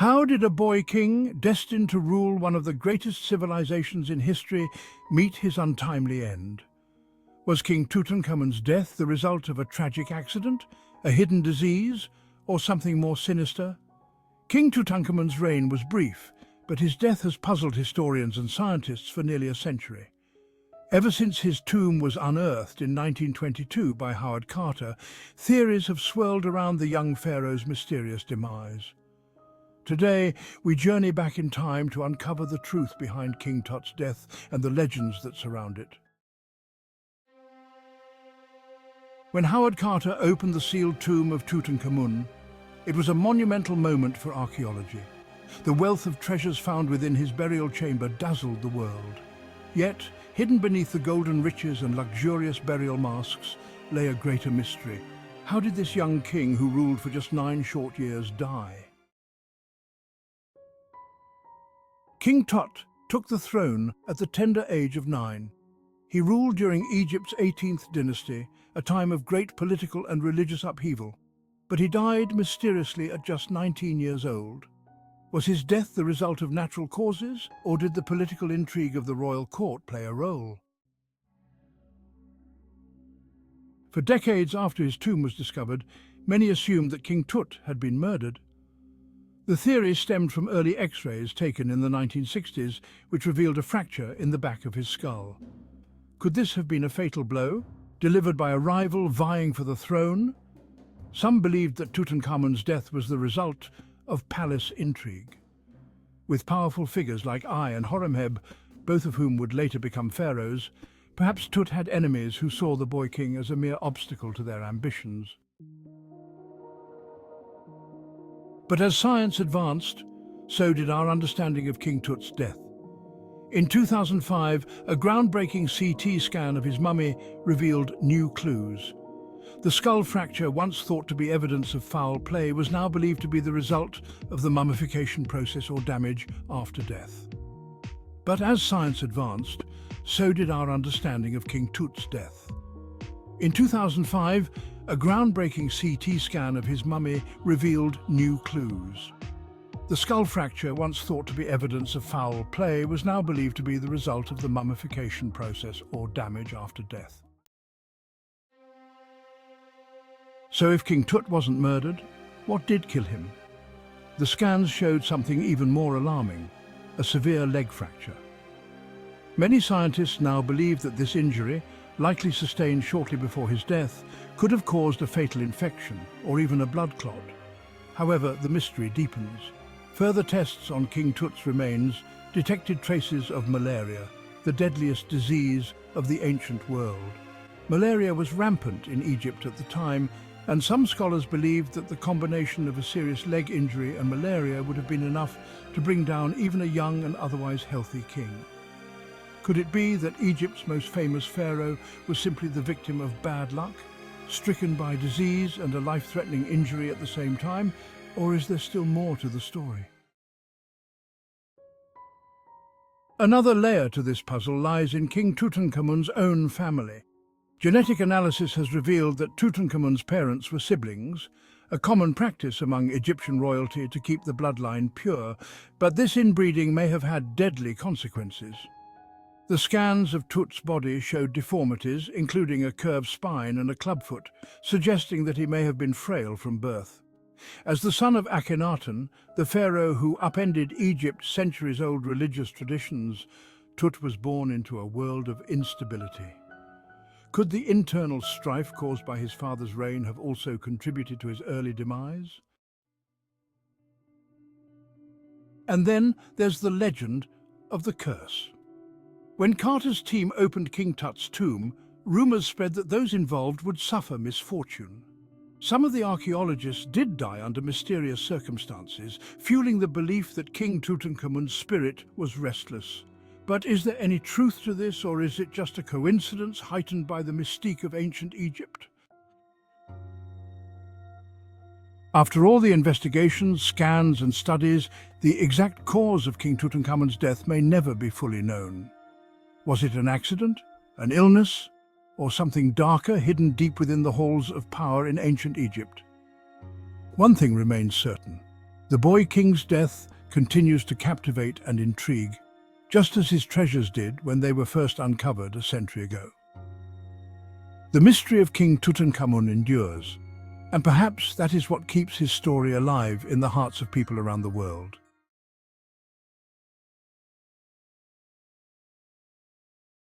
How did a boy king, destined to rule one of the greatest civilizations in history, meet his untimely end? Was King Tutankhamun's death the result of a tragic accident, a hidden disease, or something more sinister? King Tutankhamun's reign was brief, but his death has puzzled historians and scientists for nearly a century. Ever since his tomb was unearthed in 1922 by Howard Carter, theories have swirled around the young pharaoh's mysterious demise. Today, we journey back in time to uncover the truth behind King Tut's death and the legends that surround it. When Howard Carter opened the sealed tomb of Tutankhamun, it was a monumental moment for archaeology. The wealth of treasures found within his burial chamber dazzled the world. Yet, hidden beneath the golden riches and luxurious burial masks lay a greater mystery. How did this young king, who ruled for just 9 short years, die? King Tut took the throne at the tender age of 9. He ruled during Egypt's 18th dynasty, a time of great political and religious upheaval. But he died mysteriously at just 19 years old. Was his death the result of natural causes, or did the political intrigue of the royal court play a role? For decades after his tomb was discovered, many assumed that King Tut had been murdered. The theory stemmed from early X-rays taken in the 1960s, which revealed a fracture in the back of his skull. Could this have been a fatal blow, delivered by a rival vying for the throne? Some believed that Tutankhamun's death was the result of palace intrigue. With powerful figures like Ai and Horemheb, both of whom would later become pharaohs, perhaps Tut had enemies who saw the boy king as a mere obstacle to their ambitions. But as science advanced, so did our understanding of King Tut's death. In 2005, a groundbreaking CT scan of his mummy revealed new clues. The skull fracture, once thought to be evidence of foul play, was now believed to be the result of the mummification process or damage after death. But as science advanced, so did our understanding of King Tut's death. In 2005, a groundbreaking CT scan of his mummy revealed new clues. The skull fracture, once thought to be evidence of foul play, was now believed to be the result of the mummification process or damage after death. So if King Tut wasn't murdered, what did kill him? The scans showed something even more alarming, a severe leg fracture. Many scientists now believe that this injury, likely sustained shortly before his death, could have caused a fatal infection or even a blood clot. However, the mystery deepens. Further tests on King Tut's remains detected traces of malaria, the deadliest disease of the ancient world. Malaria was rampant in Egypt at the time, and some scholars believed that the combination of a serious leg injury and malaria would have been enough to bring down even a young and otherwise healthy king. Could it be that Egypt's most famous pharaoh was simply the victim of bad luck, stricken by disease and a life-threatening injury at the same time, or is there still more to the story? Another layer to this puzzle lies in King Tutankhamun's own family. Genetic analysis has revealed that Tutankhamun's parents were siblings, a common practice among Egyptian royalty to keep the bloodline pure, but this inbreeding may have had deadly consequences. The scans of Tut's body showed deformities, including a curved spine and a clubfoot, suggesting that he may have been frail from birth. As the son of Akhenaten, the pharaoh who upended Egypt's centuries-old religious traditions, Tut was born into a world of instability. Could the internal strife caused by his father's reign have also contributed to his early demise? And then there's the legend of the curse. When Carter's team opened King Tut's tomb, rumors spread that those involved would suffer misfortune. Some of the archaeologists did die under mysterious circumstances, fueling the belief that King Tutankhamun's spirit was restless. But is there any truth to this, or is it just a coincidence heightened by the mystique of ancient Egypt? After all the investigations, scans and studies, the exact cause of King Tutankhamun's death may never be fully known. Was it an accident, an illness, or something darker hidden deep within the halls of power in ancient Egypt? One thing remains certain. The boy king's death continues to captivate and intrigue, just as his treasures did when they were first uncovered a century ago. The mystery of King Tutankhamun endures, and perhaps that is what keeps his story alive in the hearts of people around the world.